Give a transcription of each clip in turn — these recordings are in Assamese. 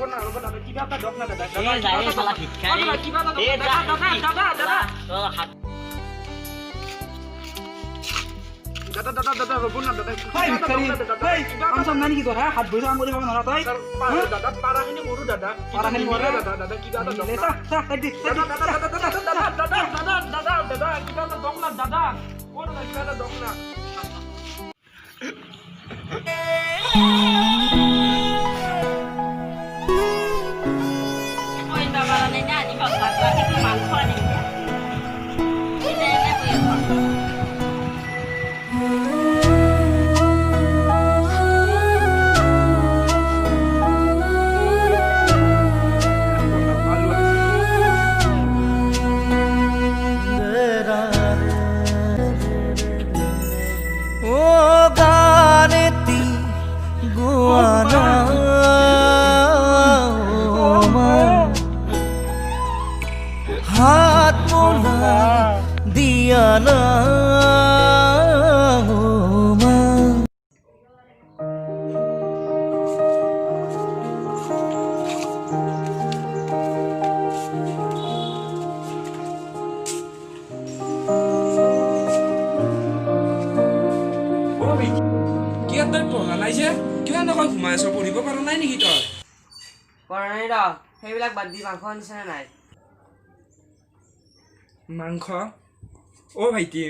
দাদা কিবা এটা দক না দাদা এই যাই শালা ভিক্ষাৰী কিবা এটা এই দাদা দাদা ৰ'ব না দাদা হয় ভিক্ষাৰী এই কাম চাম নাই নেকি তোৰ হাত ভৰি কাম কৰি খাব নোৱাৰা তই দাদা পাৰাখিনি মোৰো দাদা পাৰাখিনি মোৰো দাদা দাদা কিবা এটা দক চা চা তাই দি দাদা কিবা এটা দক না দাদা কোন না কিবা এটা দক না oi ta bara nei na ni bak bak lagi tu mangkho ni ini ne punya हाथ मोला दिया ना কিয় তই পঢ়া নাই যে কিয় এনেকৈ ঘুমাই আছ পঢ়িব পৰা নাই নেকি তই পৰা নাই ৰ সেইবিলাক বাদ দি মাংস আনিছে নাই মাংস অ ভাইটি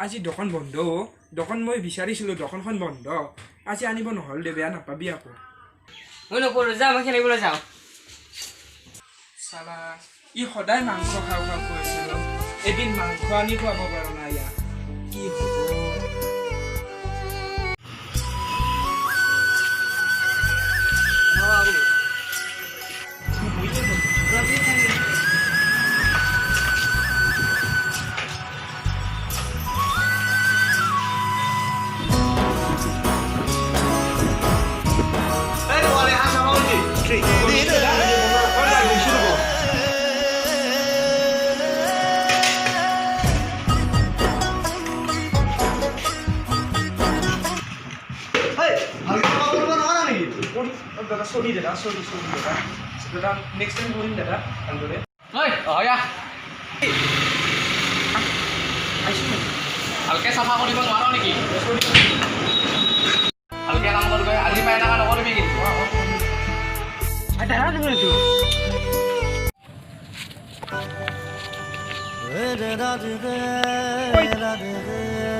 আজি দোকান বন্ধ দোকান মই বিচাৰিছিলোঁ দোকানখন বন্ধ আজি আনিব নহ'ল দে বেয়া নাপাবি আকৌ মই নকৰোঁ যা মই খেলিবলৈ যাওঁ চালা ই সদায় মাংস খাওঁ খাওঁ কৈ আছিল এদিন মাংস আনি খুৱাব পৰা নাই ইয়াক কি হ'ব দাদা সৰি দাদা সৰি দাদা দাদা নেক্সট টাইম কৰিম দাদা ভালদৰে ঐ অয়া ভালকে চাফা কৰিব নোৱাৰো নেকি ভালকে কাম কৰিব আজি পাই না নকৰিবি কিন্তু দাদা তুমি এইটো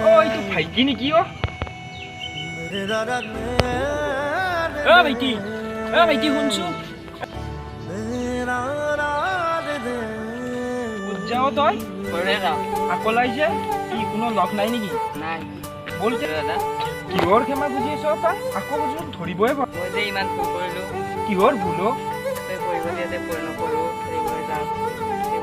ঐ এইটো ভাইটি নেকি ভাইটি শুনছো যাও তই আকলাই যে কি কোনো লগ নাই নেকি নাই বলতে দাদা কিহৰ ক্ষমা খুজি আছ তই আকৌ বুজো ধৰিবই মই যে ইমান ভুল কৰিলোঁ কিহৰ ভুল তই পঢ়িব দিয়াতে পঢ়ি নকৰোঁ খেলিবলৈ যাওঁ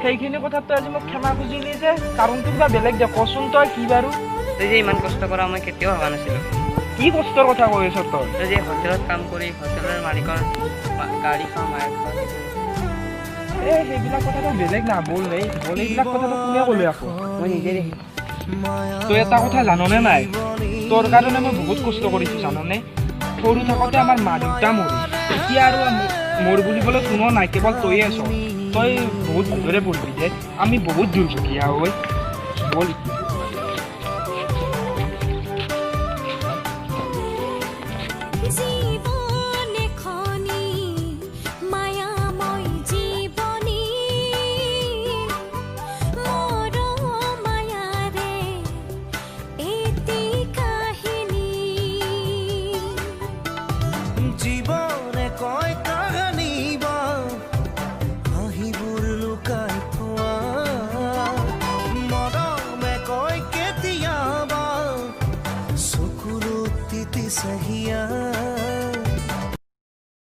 সেইখিনি কথাত তই আজি মোক ক্ষমা খুজিলি যে কাৰণটো কিবা বেলেগ দে কচোন তই কি বাৰু তই যে ইমান কষ্ট কৰা মই কেতিয়াও ভবা নাছিলোঁ কি কষ্টৰ কথা কৈ আছ তই তই যে হোটেলত কাম কৰি হোটেলৰ মালিকৰ গাড়ী খাওঁ মাৰ খাওঁ সেইবিলাক কথাটো বেলেগ না বল নাই বল এইবিলাক কথাটো কোনে ক'লে আকৌ মই নিজে দেখি তই এটা কথা জাননে নাই তোৰ কাৰণে মই বহুত কষ্ট কৰিছোঁ জাননে সৰু থাকোঁতে আমাৰ মা দেউতা মৰি এতিয়া আৰু মোৰ বুলিবলৈ কোনো নাই কেৱল তয়ে আছ তই বহুত ভালদৰে পঢ়িবি যে আমি বহুত দুৰ্ভগীয়া হৈ বল